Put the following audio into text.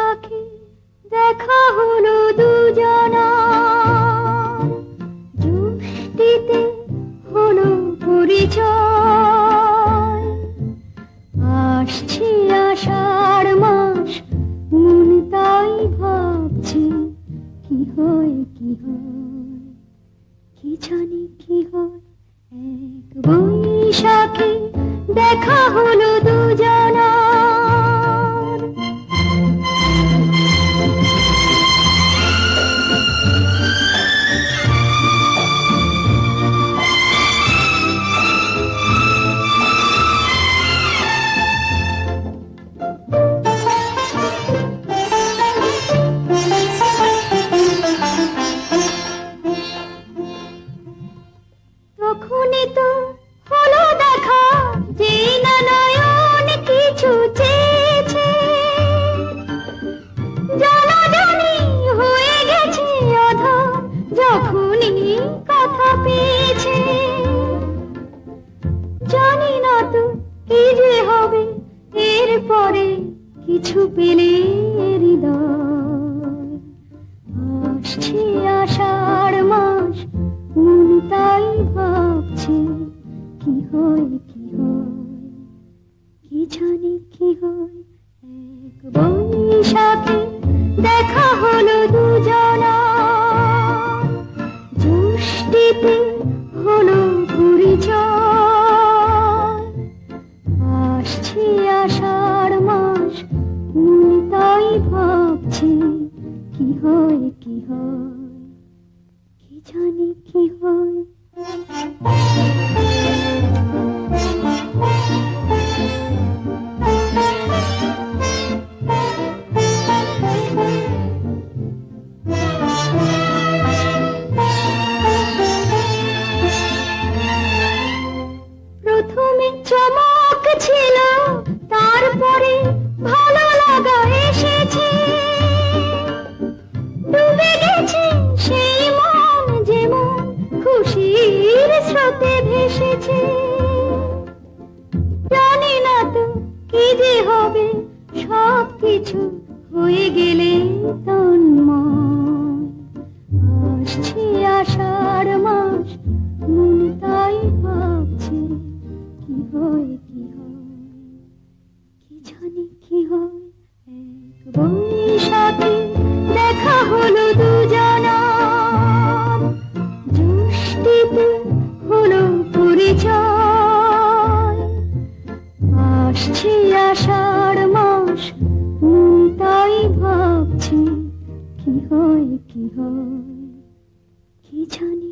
বৈশাখে দেখা হলো দুজনার, জ্যৈষ্ঠীতে হলো পরিচয়। আসছে আষাঢ় মাস, মন তাই ভাবছে কি হয় কি হয়, কি জানি কি হয়। এক বৈশাখে দেখা হলো দুজনার। তখনই তো হলো দেখা, যে না নয়ন কিছু চেয়েছে, জানাজানি হয়ে গেছে আধার যখনই কথা পেয়েছে। জানি না তো কি যে হবে এরপরে, কিছু পেলে হৃদয়। আসছে আষাঢ় মাস, মন তাই ভাবছে কি হয় কি হয়, কি জানি কি হয়। এক বৈশাখে দেখা হলো দুজনার, জ্যৈষ্ঠীতে হলো পরিচয়। আসছে আষাঢ় মাস, মন তাই ভাবছে কি হয় কি হয়, কি জানি কি হয়। প্রথমে চমক ছিল, তারপরে ভালো লাগা এসেছে। ডুবে গেছে সেই মন, যেমন খুশির স্রোতে ভেসেছে। জানি না তো কি যে হবে, সব কিছু হয়ে গেলে তন্ময়। আসছে আষাঢ় মাস, মন তাই ভাবছে কি হয় কি হয়, কি জানি কি হয়। এক বৈশাখে দেখা হলো দুজনার, জ্যৈষ্ঠীতে হলো পরিচয়। আসছে আষাঢ় মাস, মন তাই ভাবছে কি হয় কি হয়, কি জানি